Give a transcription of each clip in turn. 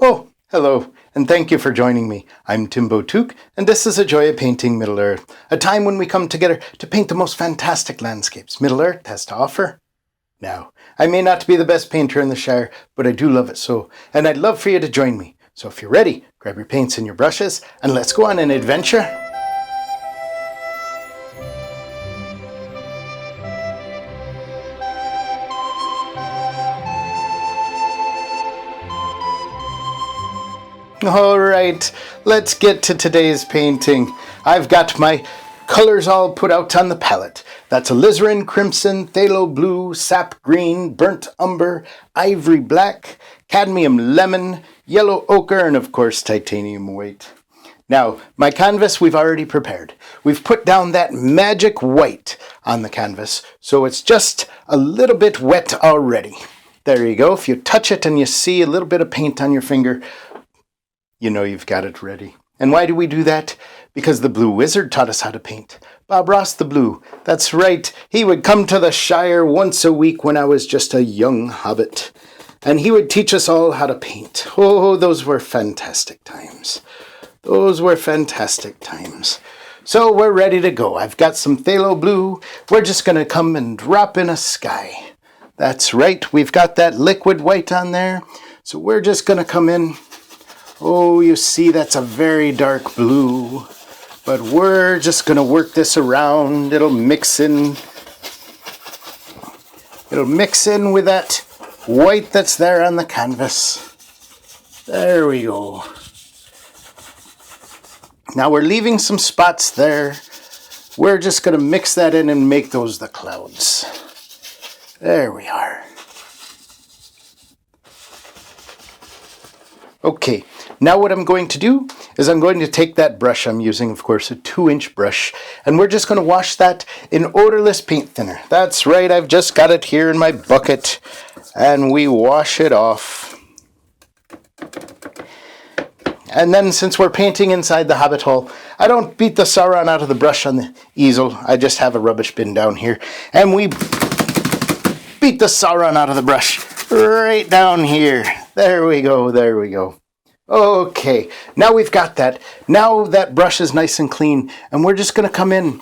Oh, hello, and thank you for joining me. I'm Timbo Took, and this is A Joy of Painting Middle-earth, a time when we come together to paint the most fantastic landscapes Middle-earth has to offer. Now, I may not be the best painter in the Shire, but I do love it so, and I'd love for you to join me. So if you're ready, grab your paints and your brushes, and let's go on an adventure. Alright, let's get to today's painting. I've got my colors all put out on the palette. That's alizarin crimson, phthalo blue, sap green, burnt umber, ivory black, cadmium lemon, yellow ochre, and of course titanium white. Now, my canvas we've already prepared. We've put down that magic white on the canvas, so it's just a little bit wet already. There you go. If you touch it and you see a little bit of paint on your finger, you know you've got it ready. And why do we do that? Because the Blue Wizard taught us how to paint. Bob Ross the Blue. That's right. He would come to the Shire once a week when I was just a young hobbit. And he would teach us all how to paint. Oh, those were fantastic times. Those were fantastic times. So we're ready to go. I've got some phthalo blue. We're just going to come and drop in a sky. That's right. We've got that liquid white on there. So we're just going to come in. Oh, you see, that's a very dark blue, but we're just going to work this around. It'll mix in with that white that's there on the canvas. There we go. Now we're leaving some spots there. We're just going to mix that in and make those the clouds. There we are. Okay, now what I'm going to do is I'm going to take that brush. I'm using, of course, a 2-inch brush, and we're just going to wash that in odorless paint thinner. That's right, I've just got it here in my bucket, and we wash it off. And then, since we're painting inside the Hobbit hole, I don't beat the Sauron out of the brush on the easel. I just have a rubbish bin down here, and we beat the Sauron out of the brush right down here. There we go, there we go. Okay, now we've got that. Now that brush is nice and clean, and we're just going to come in,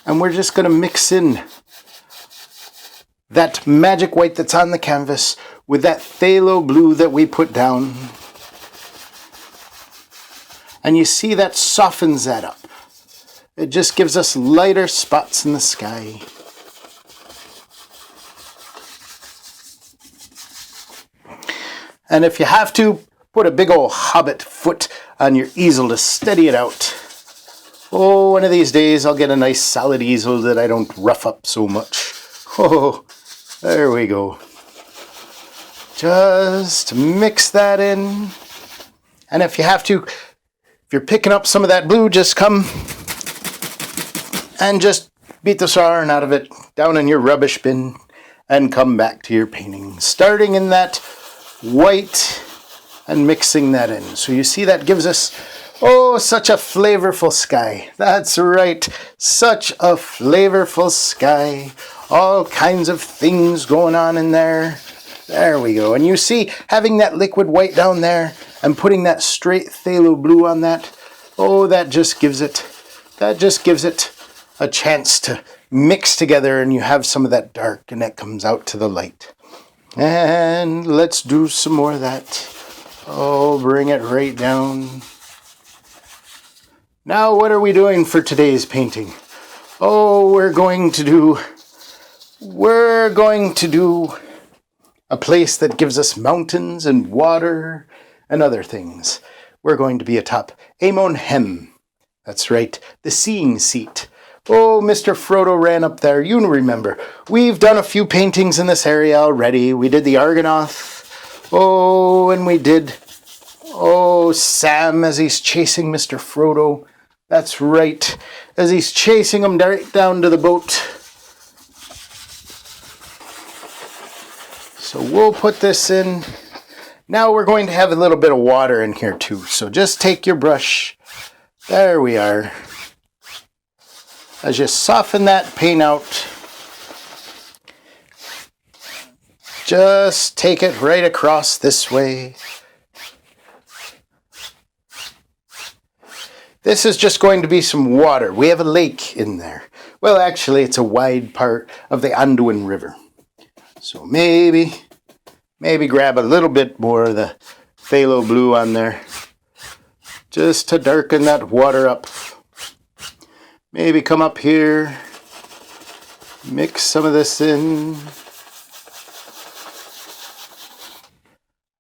and we're just going to mix in that magic white that's on the canvas with that phthalo blue that we put down. And you see that softens that up. It just gives us lighter spots in the sky. And if you have to, put a big old hobbit foot on your easel to steady it out. Oh, one of these days I'll get a nice solid easel that I don't rough up so much. Oh, there we go. Just mix that in. And if you have to, if you're picking up some of that blue, just come and just beat the Sauron out of it down in your rubbish bin and come back to your painting. Starting in that white and mixing that in. So you see that gives us, oh, such a flavorful sky. That's right, such a flavorful sky. All kinds of things going on in there. There we go. And you see, having that liquid white down there and putting that straight phthalo blue on that, oh, that just gives it a chance to mix together, and you have some of that dark and that comes out to the light. And let's do some more of that. Oh, bring it right down. Now, what are we doing for today's painting? Oh, we're going to do a place that gives us mountains and water and other things. We're going to be atop Amon Hen. That's right, the seeing seat. Oh, Mr. Frodo ran up there. You remember. We've done a few paintings in this area already. We did the Argonath. Oh, and we did, Sam as he's chasing Mr. Frodo. That's right, as he's chasing him right down to the boat. So we'll put this in. Now we're going to have a little bit of water in here too. So just take your brush. There we are. As you soften that paint out, just take it right across this way. This is just going to be some water. We have a lake in there. Well, actually, it's a wide part of the Anduin River. So maybe grab a little bit more of the phthalo blue on there, just to darken that water up. Maybe come up here, mix some of this in.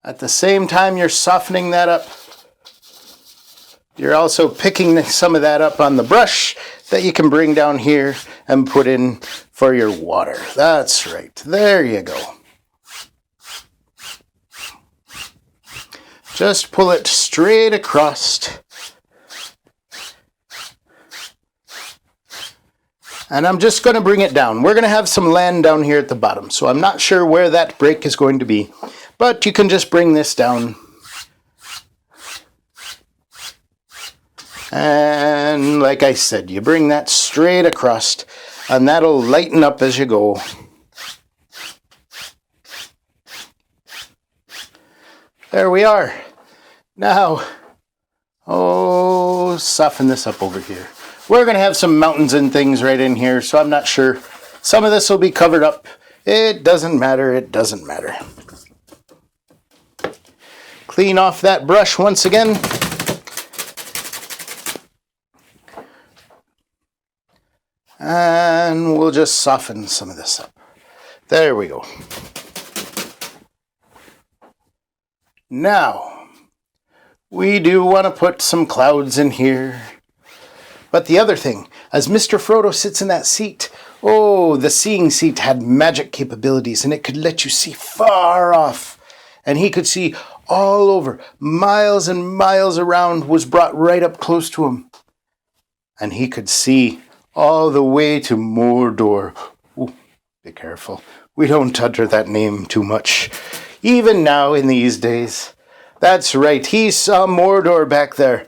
At the same time you're softening that up, you're also picking some of that up on the brush that you can bring down here and put in for your water. That's right. There you go. Just pull it straight across. And I'm just going to bring it down. We're going to have some land down here at the bottom, so I'm not sure where that break is going to be. But you can just bring this down. And like I said, you bring that straight across, and that'll lighten up as you go. There we are. Now, soften this up over here. We're going to have some mountains and things right in here, so I'm not sure. Some of this will be covered up. It doesn't matter. It doesn't matter. Clean off that brush once again. And we'll just soften some of this up. There we go. Now, we do want to put some clouds in here. But the other thing, as Mr. Frodo sits in that seat, the seeing seat had magic capabilities, and it could let you see far off. And he could see all over, miles and miles around, was brought right up close to him. And he could see all the way to Mordor. Ooh, be careful. We don't utter that name too much. Even now in these days. That's right, he saw Mordor back there.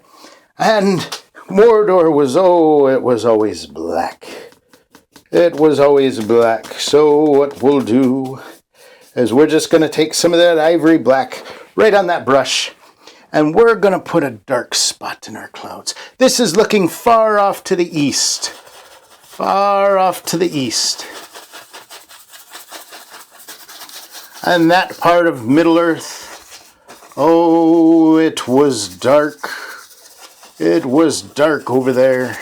And Mordor was, it was always black. It was always black. So what we'll do is we're just going to take some of that ivory black right on that brush, and we're going to put a dark spot in our clouds. This is looking far off to the east. Far off to the east. And that part of Middle-earth, it was dark. It was dark over there.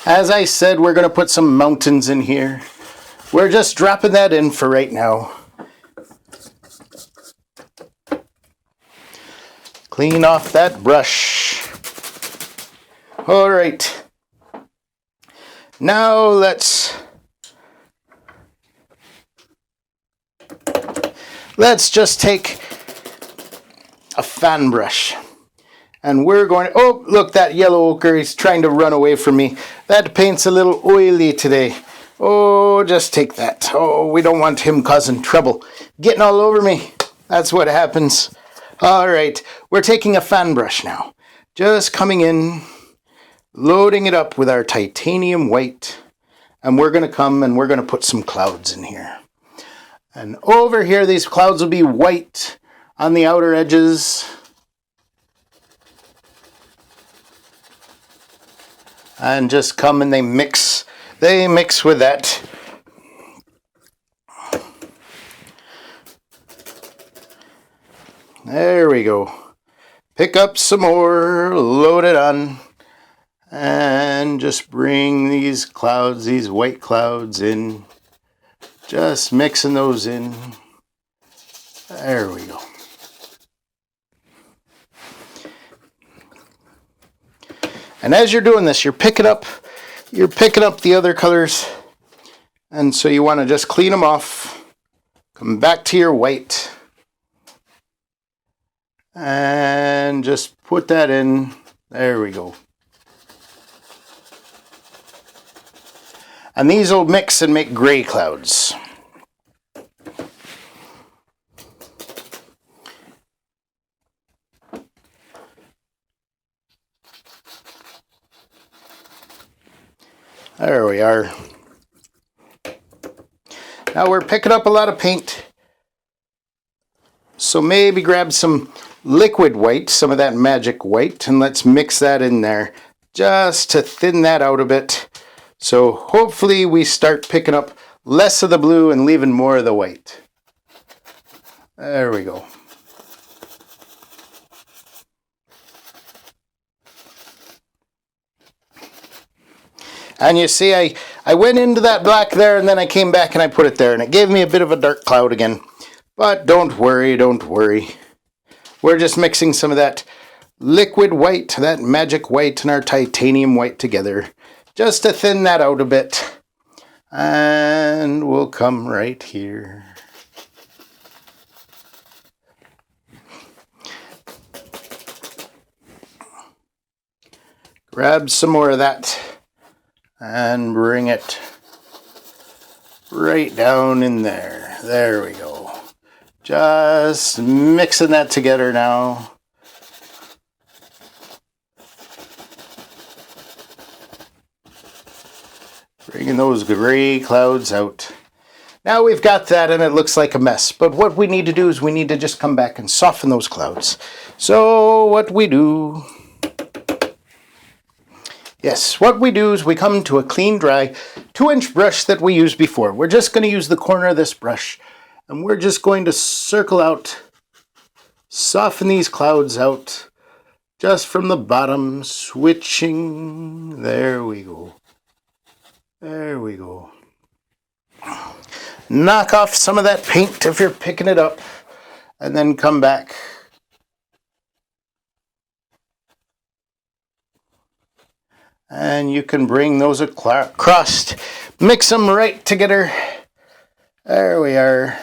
As I said, we're going to put some mountains in here. We're just dropping that in for right now. Clean off that brush. All right. Now let's just take a fan brush. And we're going to, look, that yellow ochre is trying to run away from me. That paint's a little oily today. Just take that. We don't want him causing trouble. Getting all over me. That's what happens. All right, we're taking a fan brush now. Just coming in, loading it up with our titanium white. And we're going to come and we're going to put some clouds in here. And over here, these clouds will be white on the outer edges. And just come and they mix with that. There we go. Pick up some more, load it on, and just bring these clouds, these white clouds in. Just mixing those in. There we go. And as you're doing this, you're picking up the other colors. And so you want to just clean them off. Come back to your white. And just put that in. There we go. And these will mix and make gray clouds. There we are. Now we're picking up a lot of paint. So maybe grab some liquid white, some of that magic white, and let's mix that in there just to thin that out a bit. So hopefully we start picking up less of the blue and leaving more of the white. There we go. And you see, I went into that black there, and then I came back and I put it there, and it gave me a bit of a dark cloud again. But don't worry, don't worry. We're just mixing some of that liquid white, that magic white, and our titanium white together, just to thin that out a bit. And we'll come right here. Grab some more of that and bring it right down in there. There we go. Just mixing that together now. Bringing those gray clouds out. Now we've got that and it looks like a mess. But what we need to do is we need to just come back and soften those clouds. So what we do... Yes, what we do is we come to a clean, dry 2-inch brush that we used before. We're just going to use the corner of this brush. And we're just going to circle out, soften these clouds out, just from the bottom, switching. There we go. There we go. Knock off some of that paint if you're picking it up, and then come back. And you can bring those across, mix them right together. There we are.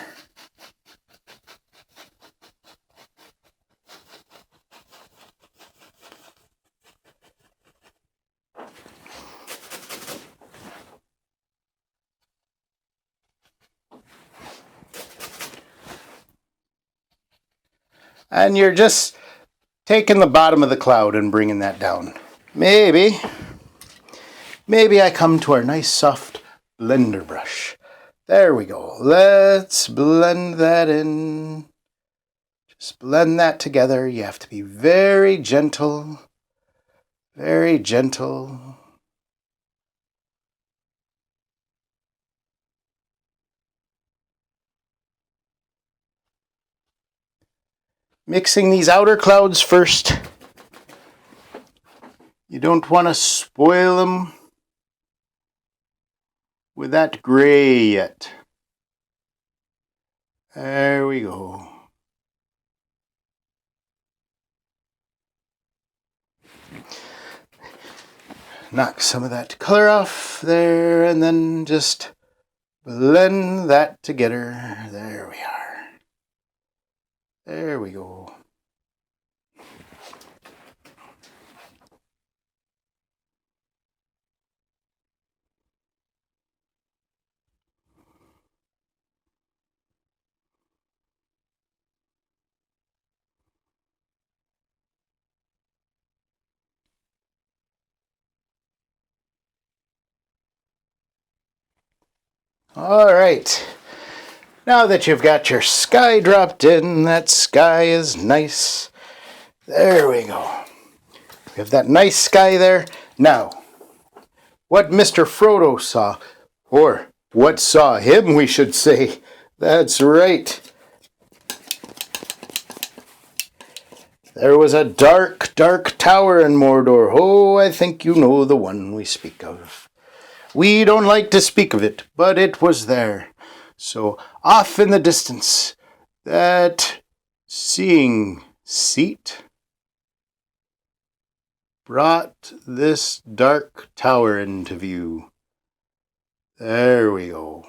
And you're just taking the bottom of the cloud and bringing that down. Maybe I come to our nice soft blender brush. There we go. Let's blend that in. Just blend that together. You have to be very gentle. Very gentle. Mixing these outer clouds first. You don't want to spoil them with that gray yet. There we go. Knock some of that color off there and then just blend that together. There we are. There we go. All right. Now that you've got your sky dropped in, that sky is nice. There we go. We have that nice sky there. Now, what Mr. Frodo saw, or what saw him, we should say. That's right. There was a dark, dark tower in Mordor. Oh, I think you know the one we speak of. We don't like to speak of it, but it was there. So off in the distance, that seeing seat brought this dark tower into view. There we go.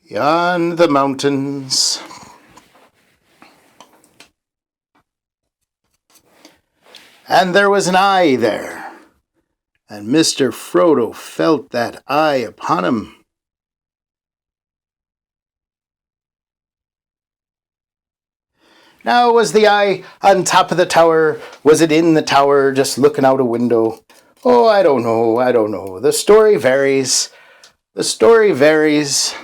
Beyond the mountains. And there was an eye there. And Mr. Frodo felt that eye upon him. Now, was the eye on top of the tower? Was it in the tower, just looking out a window? Oh, I don't know. The story varies. The story varies.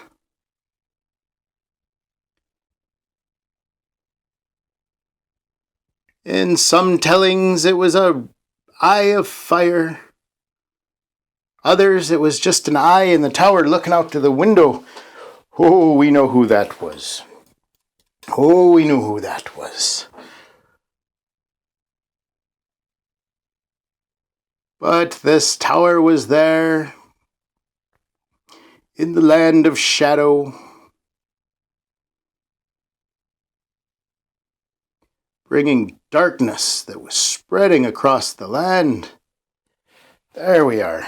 In some tellings, it was a eye of fire. Others, it was just an eye in the tower looking out to the window. Oh, we know who that was. Oh, we knew who that was. But this tower was there in the land of shadow, bringing darkness that was spreading across the land. There we are.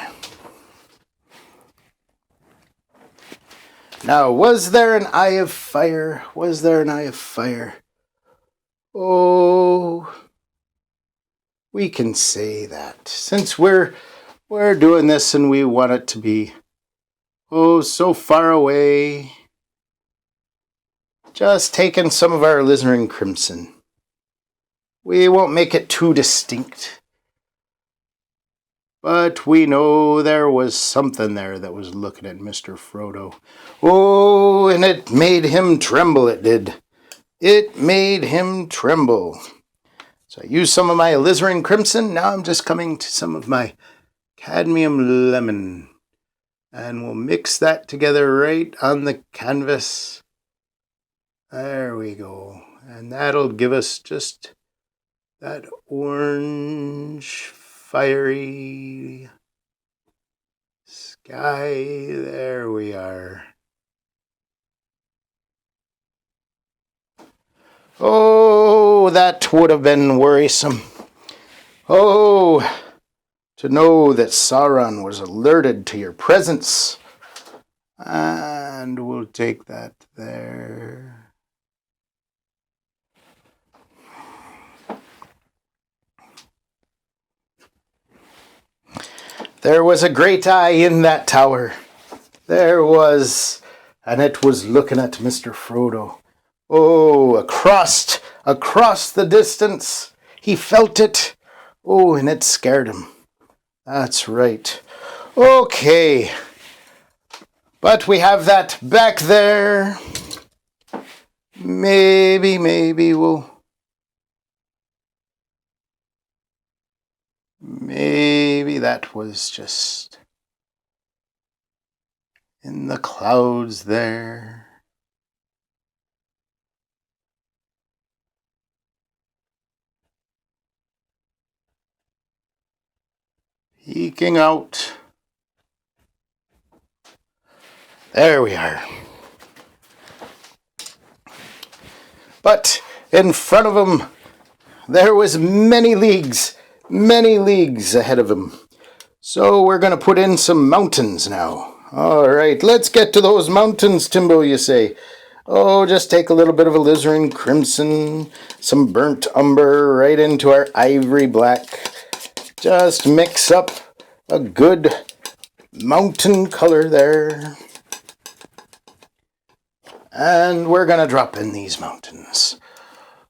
Now, was there an eye of fire? Was there an eye of fire? Oh, we can say that since we're doing this and we want it to be, oh, so far away. Just taking some of our alizarin crimson. We won't make it too distinct. But we know there was something there that was looking at Mr. Frodo. Oh, and it made him tremble, it did. It made him tremble. So I used some of my alizarin crimson. Now I'm just coming to some of my cadmium lemon. And we'll mix that together right on the canvas. There we go. And that'll give us just that orange, fiery sky. There we are. Oh, that would have been worrisome. Oh, to know that Sauron was alerted to your presence. And we'll take that there. There was a great eye in that tower. There was, and it was looking at Mr. Frodo. Oh, across the distance, he felt it. Oh, and it scared him. That's right. Okay. But we have that back there. Maybe we'll... Maybe that was just in the clouds there. Peeking out. There we are. But in front of him, there was many leagues ahead of him. So we're going to put in some mountains now. All right, let's get to those mountains, Timbo, you say. Oh, just take a little bit of alizarin crimson, some burnt umber right into our ivory black. Just mix up a good mountain color there. And we're going to drop in these mountains.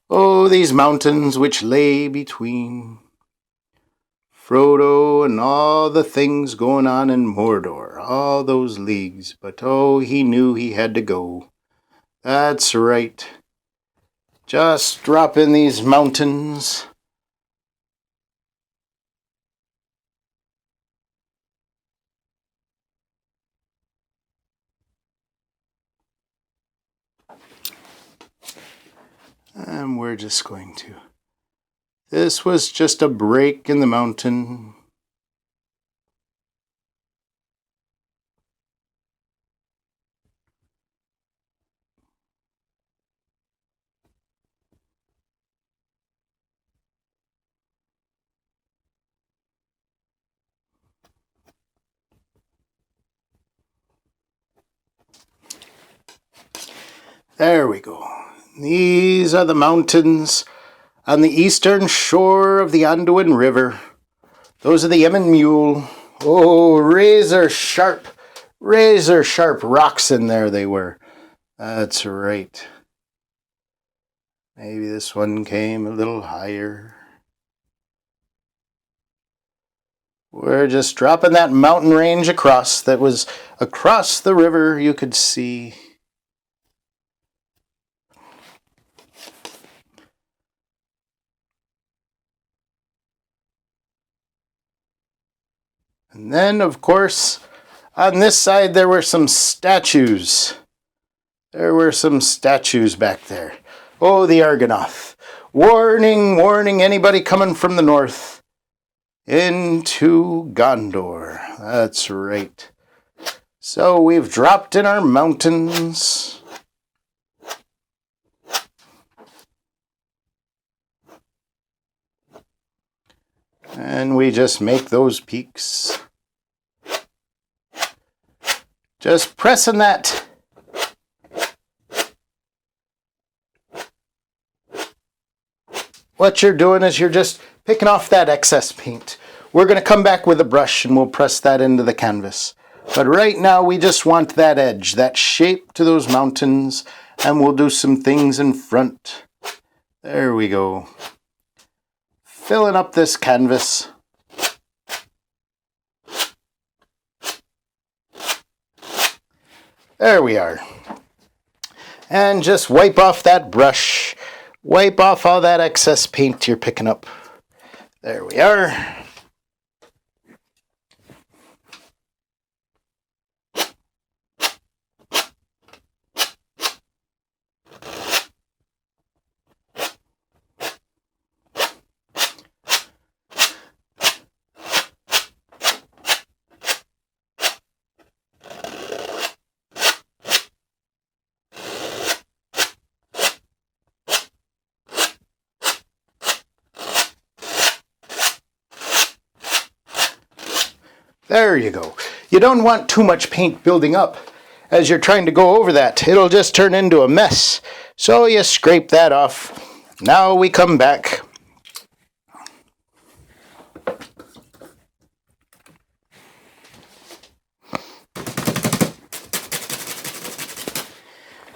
Oh, these mountains which lay between Frodo and all the things going on in Mordor, all those leagues. But oh, he knew he had to go. That's right. Just drop in these mountains. And we're just going to... This was just a break in the mountain. There we go. These are the mountains on the eastern shore of the Anduin River. Those are the Emyn Muil. Oh, razor sharp rocks in there they were. That's right. Maybe this one came a little higher. We're just dropping that mountain range across. That was across the river, you could see. And then, of course, on this side there were some statues. There were some statues back there. Oh, the Argonath. Warning, warning, anybody coming from the north. Into Gondor. That's right. So we've dropped in our mountains. And we just make those peaks. Just pressing that. What you're doing is you're just picking off that excess paint. We're going to come back with a brush and we'll press that into the canvas. But right now we just want that edge, that shape to those mountains, and we'll do some things in front. There we go. Filling up this canvas. There we are. And just wipe off that brush. Wipe off all that excess paint you're picking up. There we are. There you go. You don't want too much paint building up as you're trying to go over that. It'll just turn into a mess. So you scrape that off. Now we come back.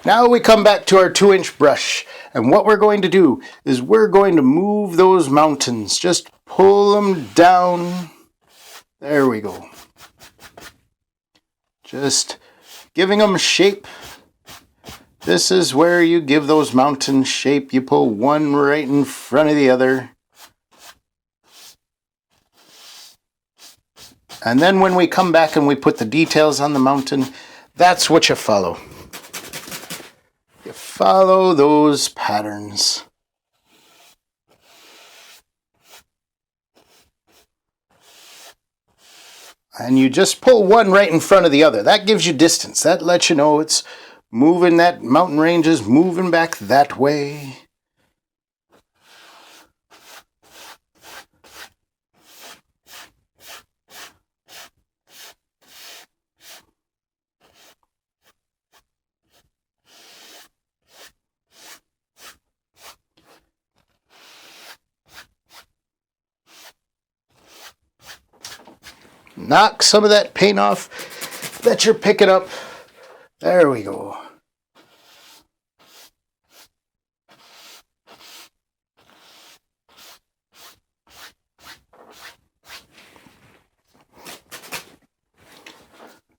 Now we come back to our 2-inch brush. And what we're going to do is we're going to move those mountains. Just pull them down. There we go. Just giving them shape. This is where you give those mountains shape. You pull one right in front of the other. And then when we come back and we put the details on the mountain, that's what you follow. You follow those patterns. And you just pull one right in front of the other. That gives you distance. That lets you know it's moving, that mountain range is moving back that way. Knock some of that paint off that you're picking up. There we go.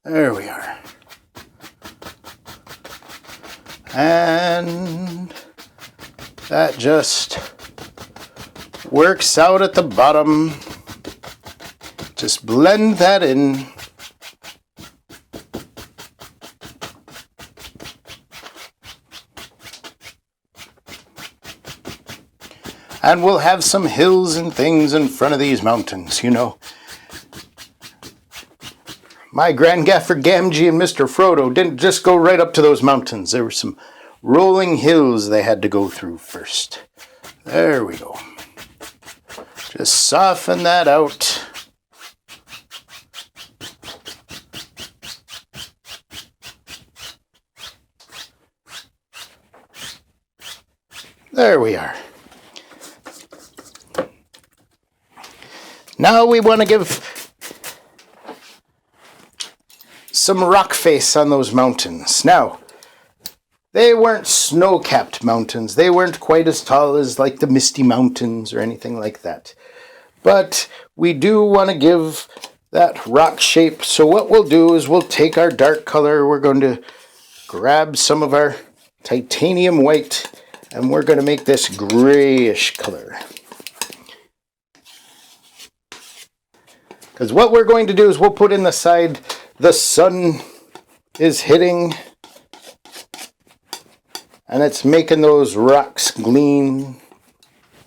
There we are. And that just works out at the bottom. Just blend that in. And we'll have some hills and things in front of these mountains, you know. My Grandgaffer Gamgee and Mr. Frodo didn't just go right up to those mountains. There were some rolling hills they had to go through first. There we go. Just soften that out. There we are. Now we want to give some rock face on those mountains. Now, they weren't snow-capped mountains. They weren't quite as tall as like the Misty Mountains or anything like that. but we do want to give that rock shape. So what we'll do is we'll take our dark color, we're going to grab some of our titanium white, and we're going to make this grayish color. Because what we're going to do is we'll put in the side the sun is hitting, and it's making those rocks gleam.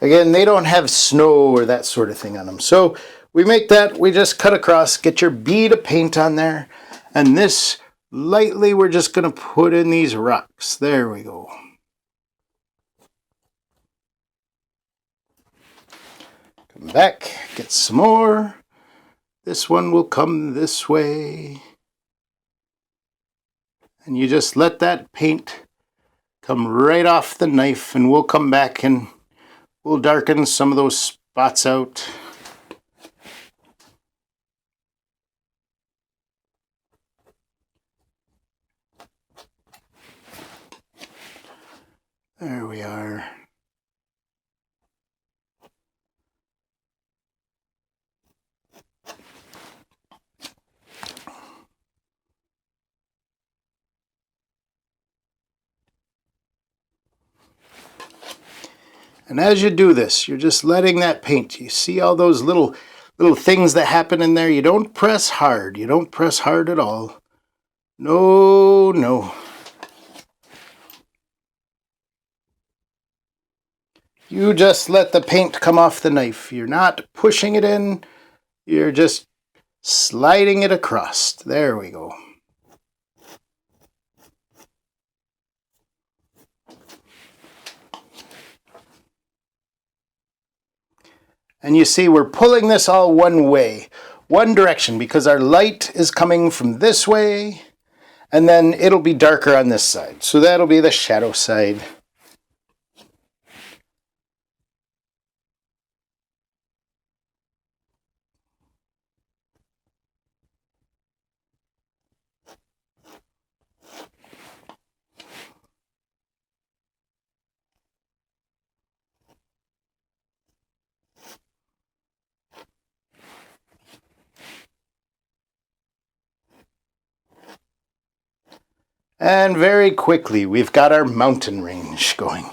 Again, they don't have snow or that sort of thing on them. So we make that, we just cut across, get your bead of paint on there, and this lightly we're just going to put in these rocks. There we go. Come back, get some more. This one will come this way. And you just let that paint come right off the knife, and we'll come back and we'll darken some of those spots out. There we are. And as you do this, you're just letting that paint. You see all those little things that happen in there? You don't press hard. You don't press hard at all. No, no. You just let the paint come off the knife. You're not pushing it in. You're just sliding it across. There we go. And you see we're pulling this all one way, one direction, because our light is coming from this way, and then it'll be darker on this side. So that'll be the shadow side. And very quickly, we've got our mountain range going.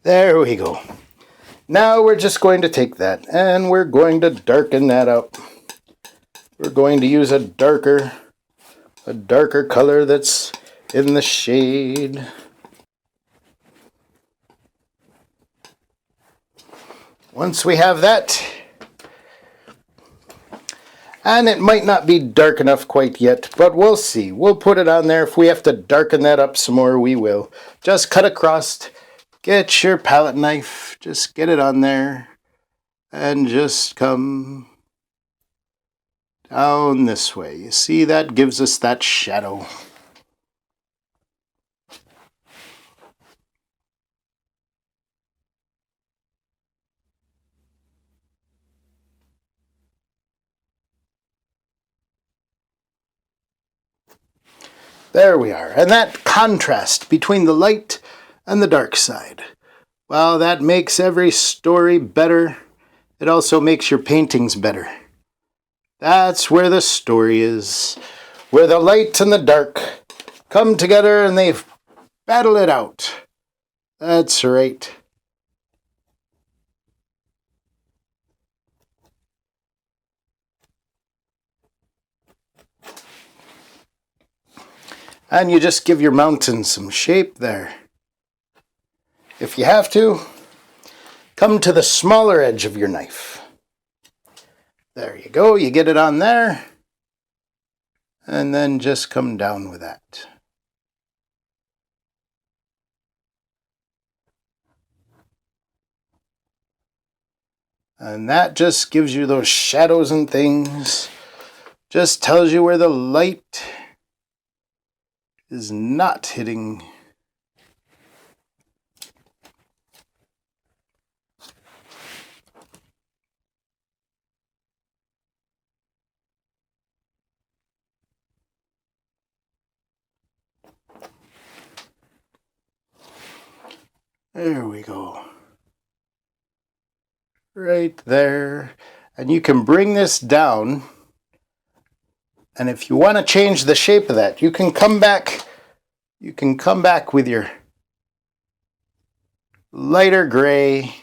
There we go. Now we're just going to take that and we're going to darken that up. We're going to use a darker color that's in the shade. Once we have that, and it might not be dark enough quite yet, but we'll see. We'll put it on there. If we have to darken that up some more, we will. Just cut across, get your palette knife, just get it on there, and just come down this way. You see, that gives us that shadow. There we are. And that contrast between the light and the dark side, well, that makes every story better. It also makes your paintings better. That's where the story is, where the light and the dark come together and they battle it out. That's right. And you just give your mountain some shape there. If you have to, come to the smaller edge of your knife. There you go, you get it on there. And then just come down with that. And that just gives you those shadows and things. Just tells you where the light is not hitting. There we go. Right there. And you can bring this down. And if you want to change the shape of that, you can come back. You can come back with your lighter gray,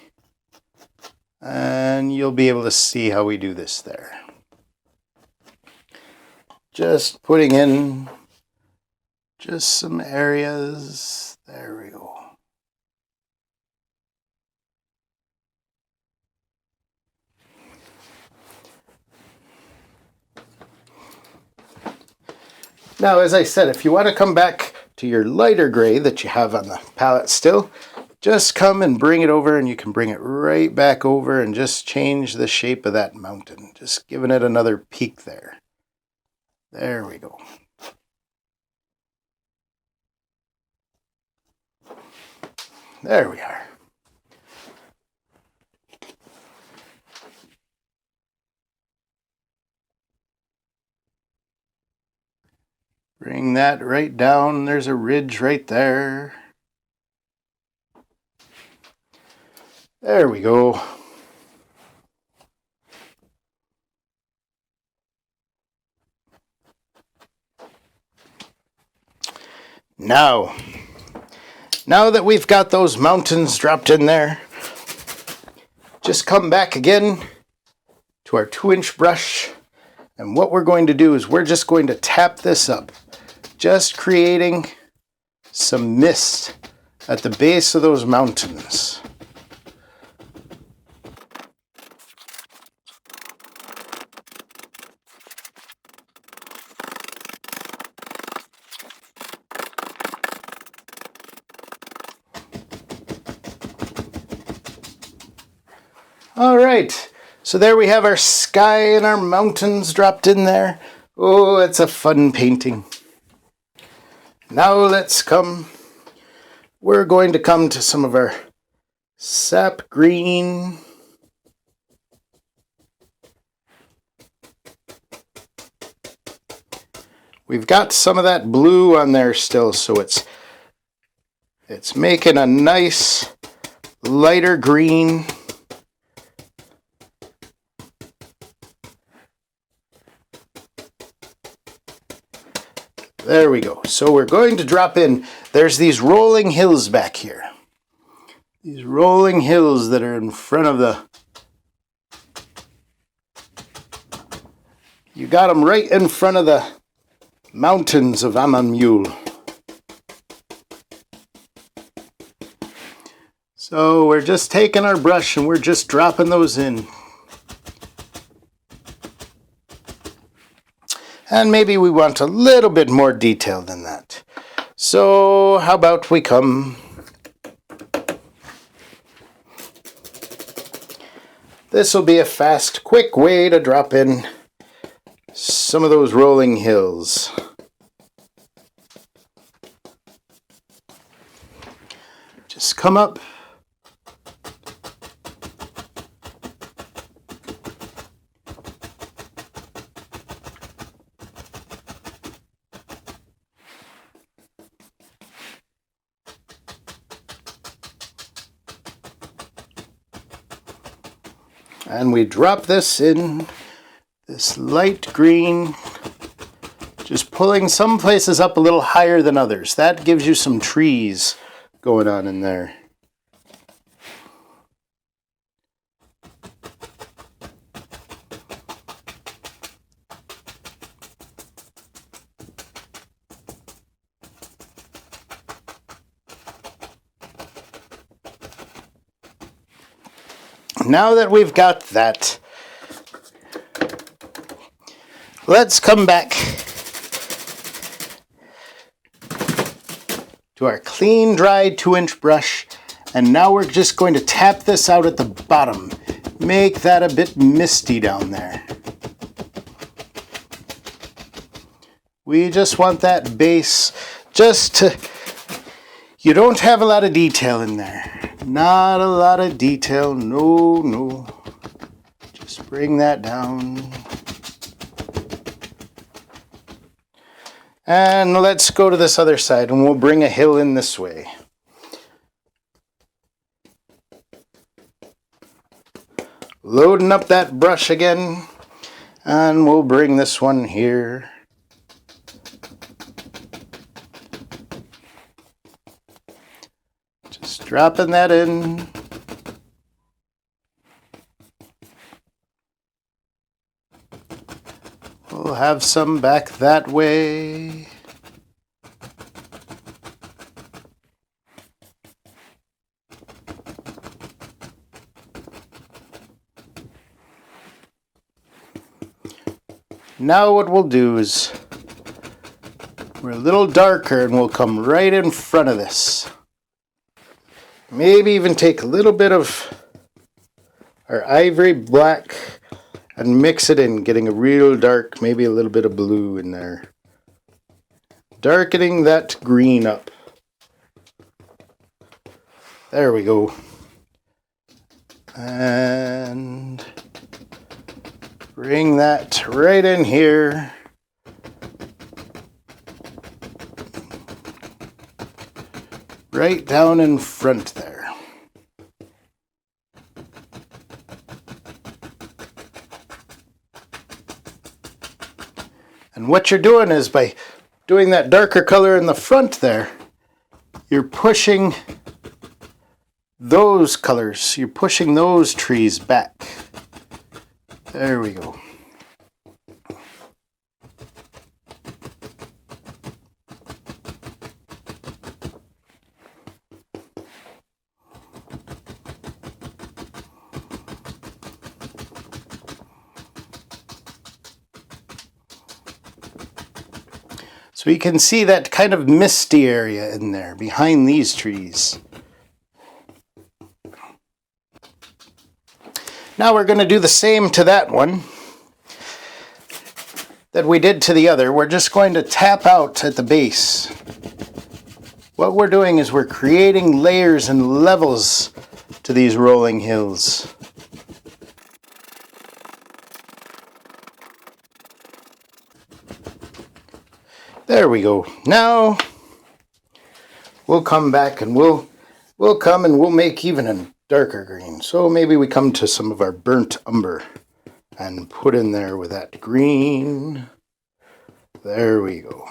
and you'll be able to see how we do this there. Just putting in just some areas. There we go. Now, as I said, if you want to come back to your lighter gray that you have on the palette still, just come and bring it over, and you can bring it right back over and just change the shape of that mountain. Just giving it another peak there. There we go. There we are. Bring that right down. There's a ridge right there. There we go. Now that we've got those mountains dropped in there, just come back again to our 2-inch brush. And what we're going to do is we're just going to tap this up, just creating some mist at the base of those mountains. All right, so there we have our sky and our mountains dropped in there. Oh, it's a fun painting. Now we're going to come to some of our sap green. We've got some of that blue on there still, so it's making a nice lighter green. There we go. So we're going to drop in. There's these rolling hills back here. These rolling hills that are in front of the... You got them right in front of the mountains of Amon Hen. So we're just taking our brush and we're just dropping those in. And maybe we want a little bit more detail than that. So how about we come... This will be a fast, quick way to drop in some of those rolling hills. Just come up. And we drop this in this light green, just pulling some places up a little higher than others. That gives you some trees going on in there. Now that we've got that, let's come back to our clean, dry 2-inch brush, and now we're just going to tap this out at the bottom. Make that a bit misty down there. We just want that base just to... You don't have a lot of detail in there. Not a lot of detail, no. Just bring that down. And let's go to this other side and we'll bring a hill in this way. Loading up that brush again. And we'll bring this one here. Just dropping that in. We'll have some back that way. Now what we'll do is we're a little darker and we'll come right in front of this. Maybe even take a little bit of our ivory black and mix it in, getting a real dark, maybe a little bit of blue in there. Darkening that green up. There we go. And bring that right in here. Right down in front there. And what you're doing is by doing that darker color in the front there, you're pushing those colors, you're pushing those trees back. There we go. So you can see that kind of misty area in there behind these trees. Now we're going to do the same to that one that we did to the other. We're just going to tap out at the base. What we're doing is we're creating layers and levels to these rolling hills. There we go. Now we'll come back and we'll make even a darker green. So maybe we come to some of our burnt umber and put in there with that green. There we go.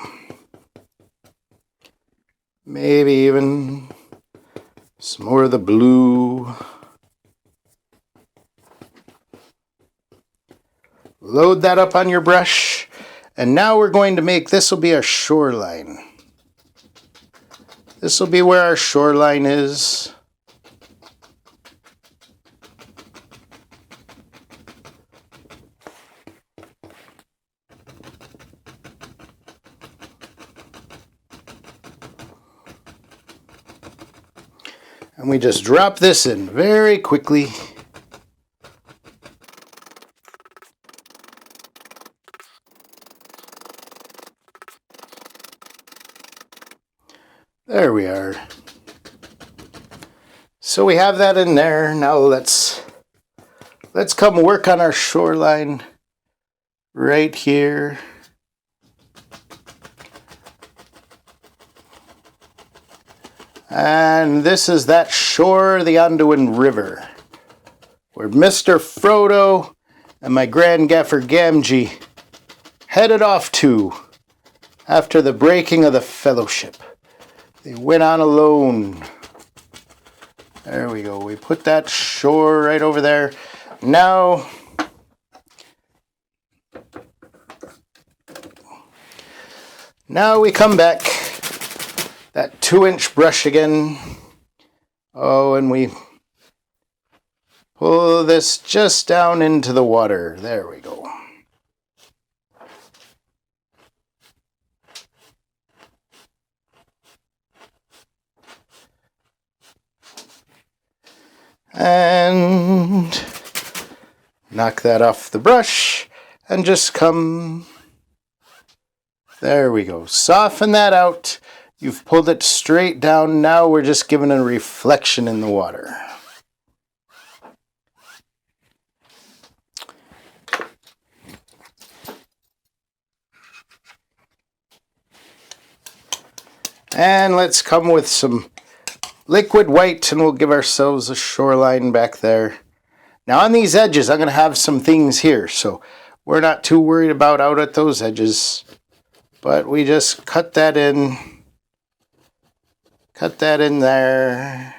Maybe even some more of the blue. Load that up on your brush. And now we're going to make, this will be our shoreline. This will be where our shoreline is. And we just drop this in very quickly. There we are. So we have that in there. Now let's come work on our shoreline right here. And this is that shore of the Anduin River, where Mr. Frodo and my grand gaffer Gamgee headed off to after the breaking of the Fellowship. They went on alone. There we go. We put that shore right over there. Now, we come back. That 2-inch brush again. Oh, and we pull this just down into the water. There we go. And knock that off the brush and just come. There we go. Soften that out. You've pulled it straight down. Now we're just giving a reflection in the water. And let's come with some liquid white and we'll give ourselves a shoreline back there. Now on these edges, I'm going to have some things here, so we're not too worried about out at those edges. But we just cut that in there.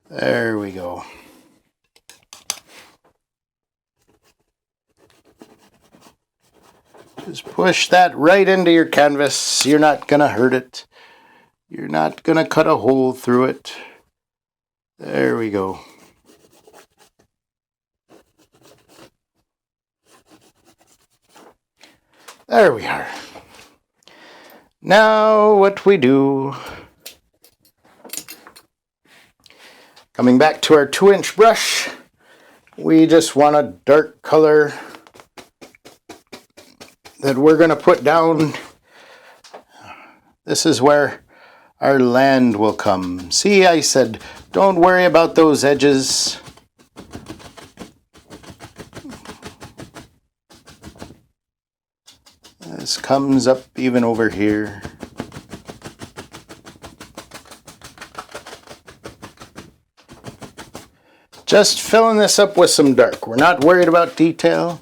There we go. Just push that right into your canvas. You're not going to hurt it. You're not going to cut a hole through it. There we go. There we are. Now what we do, coming back to our 2-inch brush, we just want a dark color that we're going to put down. This is where our land will come. See, I said, don't worry about those edges. This comes up even over here. Just filling this up with some dark. We're not worried about detail.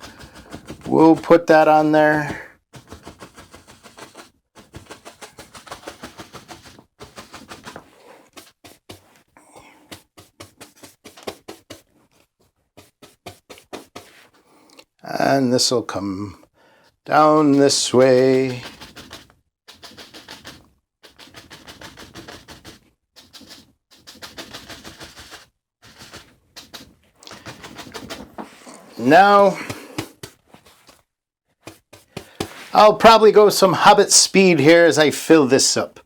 We'll put that on there. And this will come down this way. Now, I'll probably go some hobbit speed here as I fill this up.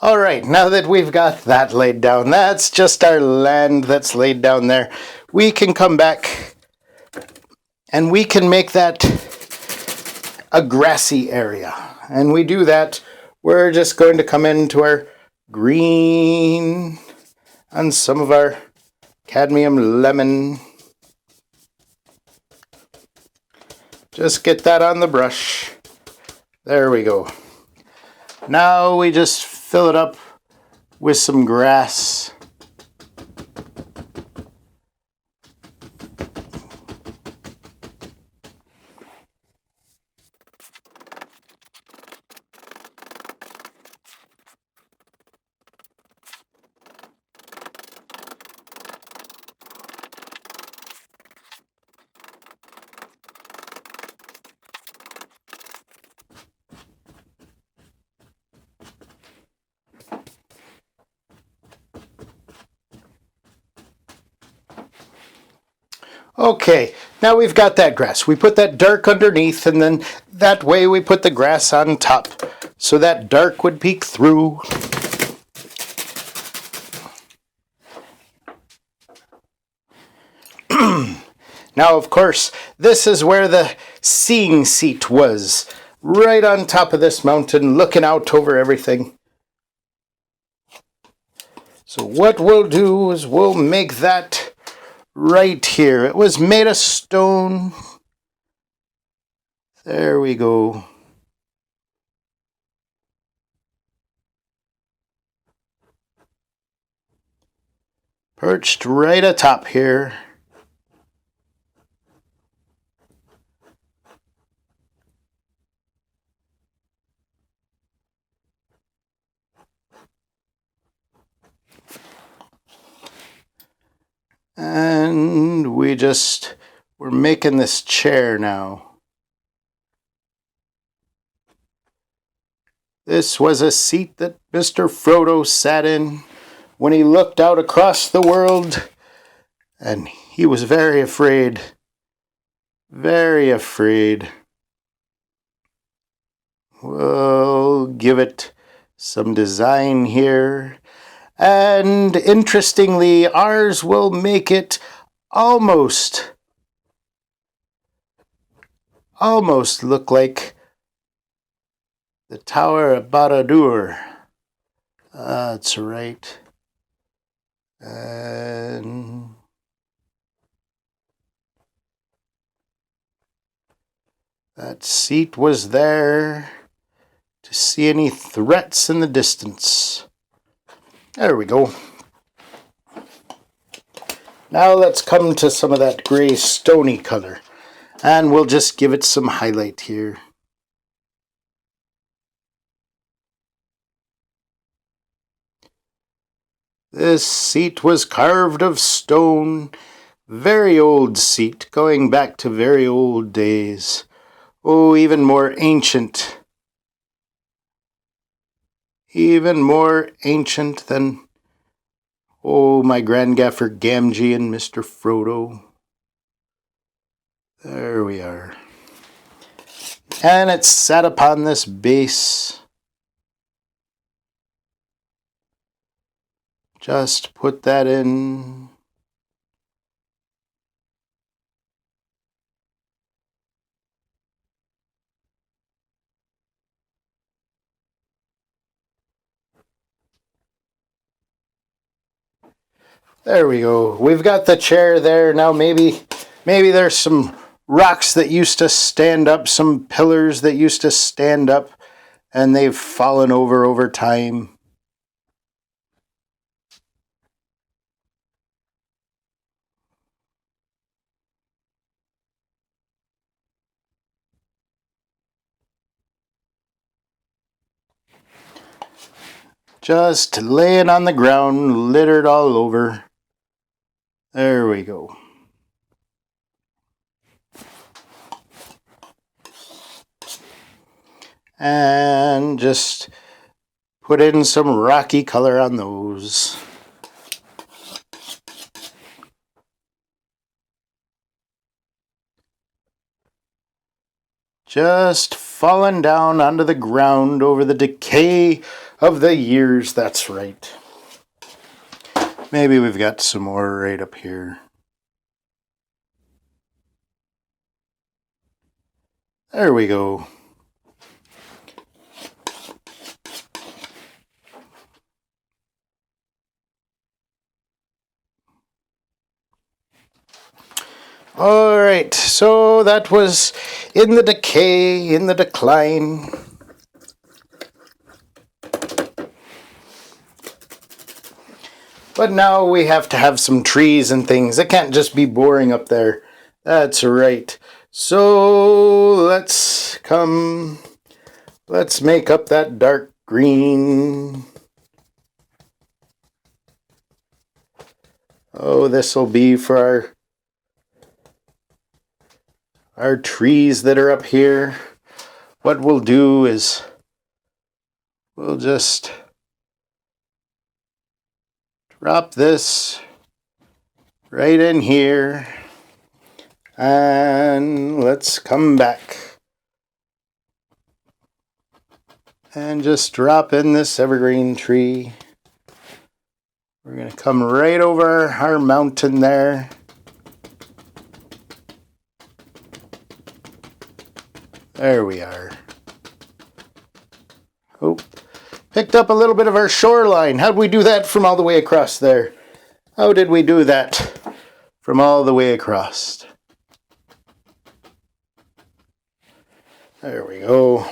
All right, now that we've got that laid down, that's just our land that's laid down there. We can come back and we can make that a grassy area. And we do that, we're just going to come into our green and some of our cadmium lemon. Just get that on the brush. There we go. Now we just fill it up with some grass. Okay, now we've got that grass. We put that dark underneath, and then that way we put the grass on top, so that dark would peek through. Now, of course, this is where the seeing seat was, right on top of this mountain, looking out over everything. So what we'll do is we'll make that right here. It was made of stone. There we go. Perched right atop here. And we're making this chair now. This was a seat that Mr. Frodo sat in when he looked out across the world, and he was very afraid. Very afraid. We'll give it some design here. And interestingly, ours will make it almost look like the Tower of Barad-dur. That's right. And That seat was there to see any threats in the distance. There we go. Now let's come to some of that gray stony color. And we'll just give it some highlight here. This seat was carved of stone. Very old seat, going back to very old days. Oh, even more ancient. Even more ancient than, oh, my grandgaffer Gamgee and Mr. Frodo. There we are. And it's sat upon this base. Just put that in. There we go. We've got the chair there. Now maybe there's some rocks that used to stand up, some pillars that used to stand up, and they've fallen over time. Just laying on the ground, littered all over. There we go. And just put in some rocky color on those. Just fallen down onto the ground over the decay of the years, that's right. Maybe we've got some more right up here. There we go. All right, so that was in the decay, in the decline. But now we have to have some trees and things. It can't just be boring up there. That's right. So let's make up that dark green. Oh, this will be for our trees that are up here. What we'll do is we'll just drop this right in here, and let's come back and just drop in this evergreen tree. We're going to come right over our mountain there. There we are. Oh, picked up a little bit of our shoreline. How'd we do that from all the way across there? How did we do that from all the way across? There we go.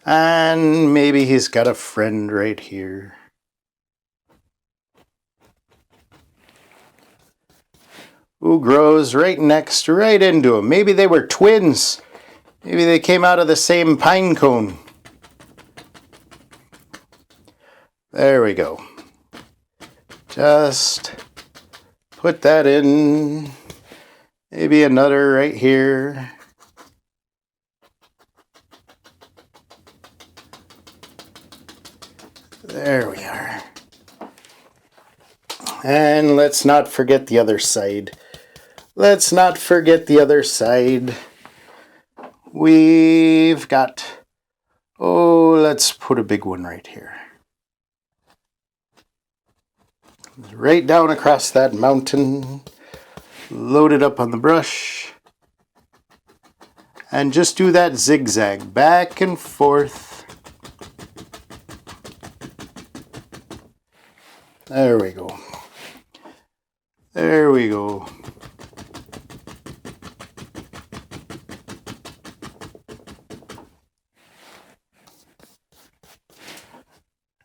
And maybe he's got a friend right here. Who grows right next, right into him. Maybe they were twins. Maybe they came out of the same pine cone. There we go. Just put that in. Maybe another right here. There we are. And let's not forget the other side. Let's not forget the other side. We've got, oh, let's put a big one right here. Right down across that mountain. Load it up on the brush. And just do that zigzag back and forth. There we go. There we go.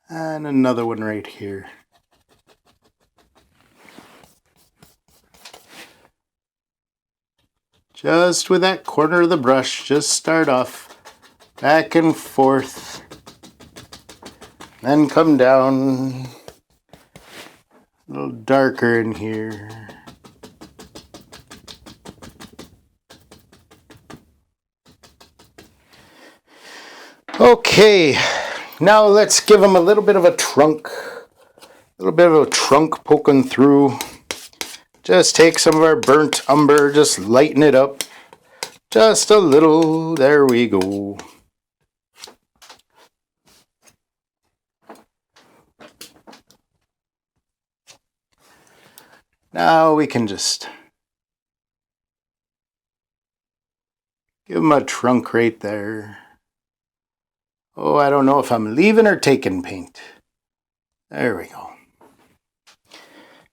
And another one right here. Just with that corner of the brush, just start off back and forth. Then come down a little darker in here. Okay, now let's give them a little bit of a trunk. A little bit of a trunk poking through. Just take some of our burnt umber, just lighten it up. Just a little, there we go. Now we can just give them a trunk right there. Oh, I don't know if I'm leaving or taking paint. There we go.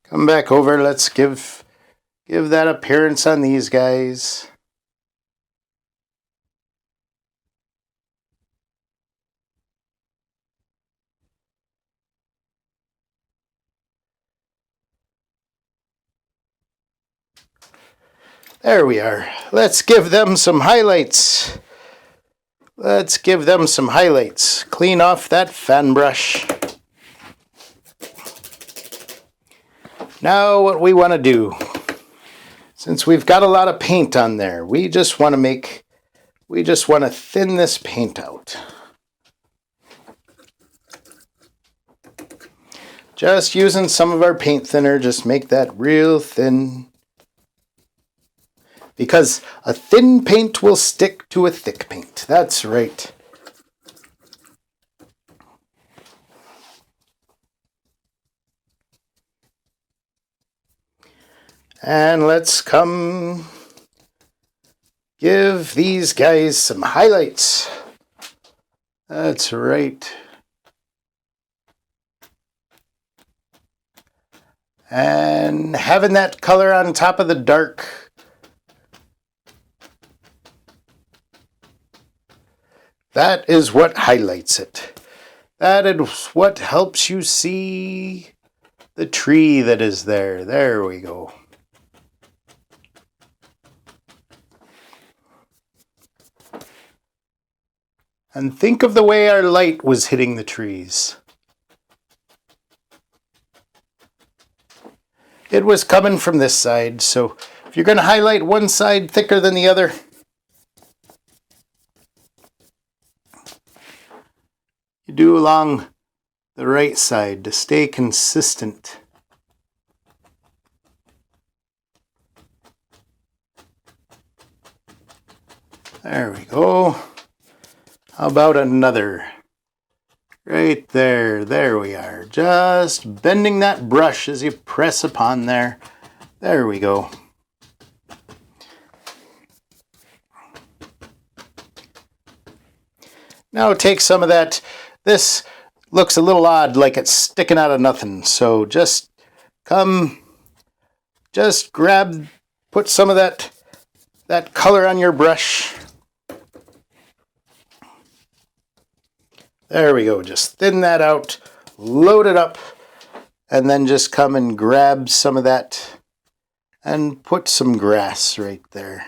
Come back over, let's give that appearance on these guys. There we are. Let's give them some highlights. Let's give them some highlights. Clean off that fan brush. Now what we want to do, since we've got a lot of paint on there, we just want to thin this paint out. Just using some of our paint thinner, just make that real thin. Because a thin paint will stick to a thick paint. That's right. And let's come give these guys some highlights. That's right. And having that color on top of the dark, that is what highlights it. That is what helps you see the tree that is there. There we go. And think of the way our light was hitting the trees. It was coming from this side, so if you're going to highlight one side thicker than the other, you do along the right side to stay consistent. There we go. How about another? Right there. There we are. Just bending that brush as you press upon there. There we go. Now take some of that. This looks a little odd, like it's sticking out of nothing. So just grab, put some of that color on your brush. There we go. Just thin that out, load it up, and then just come and grab some of that and put some grass right there.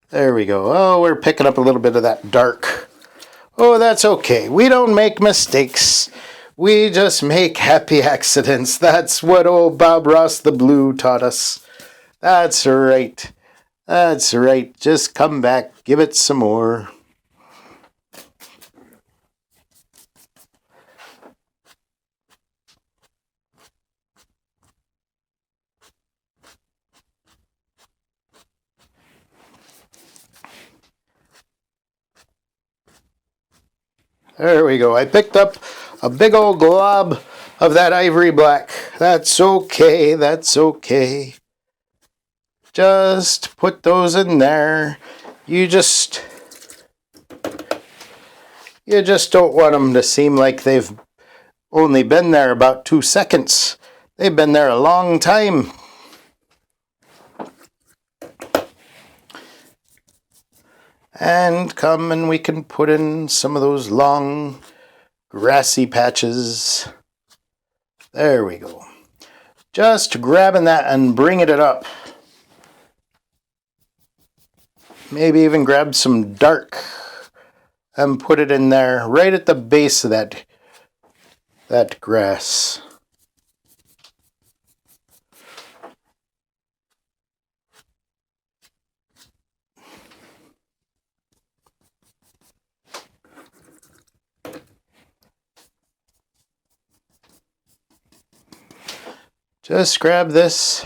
There we go. Oh, we're picking up a little bit of that dark. Oh, that's okay. We don't make mistakes. We just make happy accidents. That's what old Bob Ross the Blue taught us. That's right. That's right. Just come back. Give it some more. There we go. I picked up a big old glob of that ivory black. That's okay. That's okay. Just put those in there. You just don't want them to seem like they've only been there about 2 seconds. They've been there a long time. And come and we can put in some of those long grassy patches. There we go. Just grabbing that and bringing it up. Maybe even grab some dark and put it in there right at the base of that grass. Just grab this.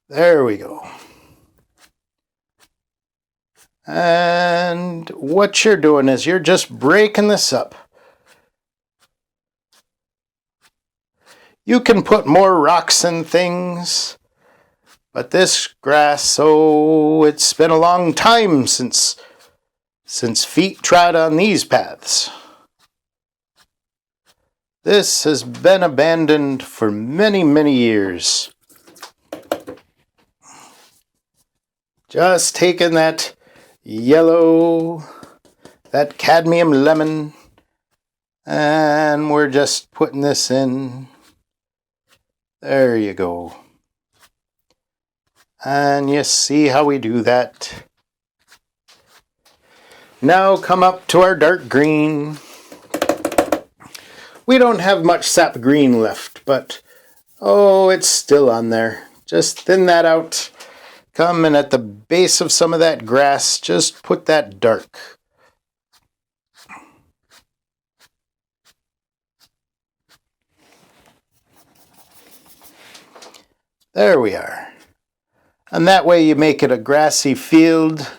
There we go. And what you're doing is you're just breaking this up. You can put more rocks and things, but this grass, it's been a long time since feet trod on these paths. This has been abandoned for many, many years. Just taking that yellow, that cadmium lemon, and we're just putting this in. There you go. And you see how we do that. Now come up to our dark green. We don't have much sap green left, but it's still on there. Just thin that out. Come and at the base of some of that grass, just put that dark. There we are. And that way you make it a grassy field.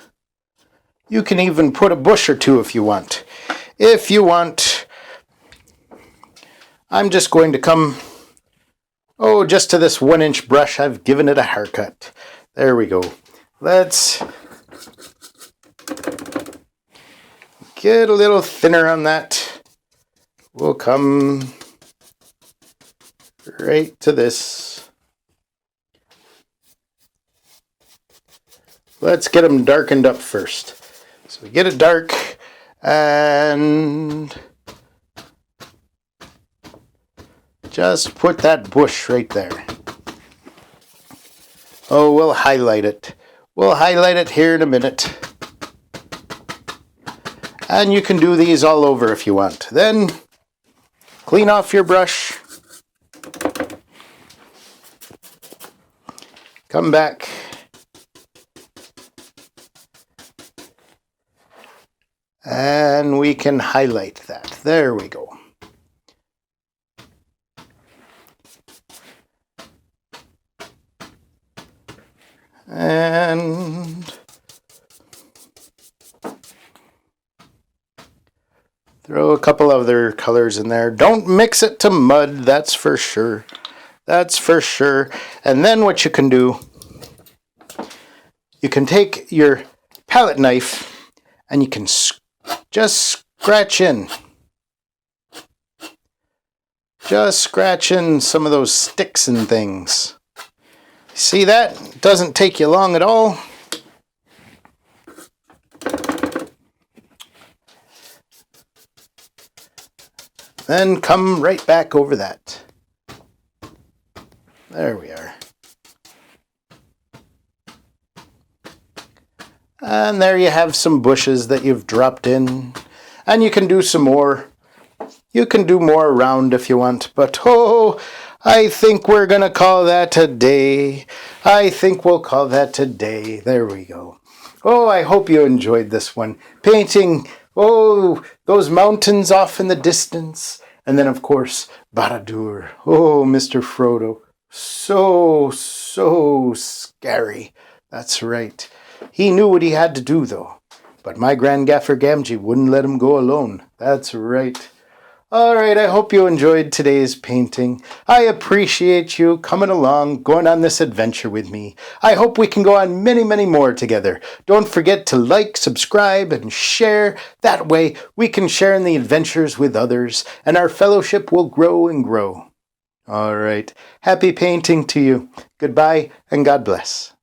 You can even put a bush or two if you want. If you want, I'm just going to come, just to this 1-inch brush. I've given it a haircut. There we go. Let's get a little thinner on that. We'll come right to this. Let's get them darkened up first. So we get it dark and just put that bush right there. We'll highlight it. We'll highlight it here in a minute. And you can do these all over if you want. Then clean off your brush. Come back. And we can highlight that. There we go. And throw a couple other colors in there. Don't mix it to mud, that's for sure. That's for sure. And then what you can do, you can take your palette knife and you can just scratch in. Just scratch in some of those sticks and things. See that? It doesn't take you long at all. Then come right back over that. There we are. And there you have some bushes that you've dropped in. And you can do some more. You can do more around if you want. But I think we're going to call that a day. I think we'll call that a day. There we go. I hope you enjoyed this one. Painting, those mountains off in the distance. And then, of course, Barad-dur. Mr. Frodo. So scary. That's right. He knew what he had to do, though. But my Grand Gaffer Gamgee wouldn't let him go alone. That's right. All right, I hope you enjoyed today's painting. I appreciate you coming along, going on this adventure with me. I hope we can go on many, many more together. Don't forget to like, subscribe, and share. That way we can share in the adventures with others, and our fellowship will grow and grow. All right, happy painting to you. Goodbye, and God bless.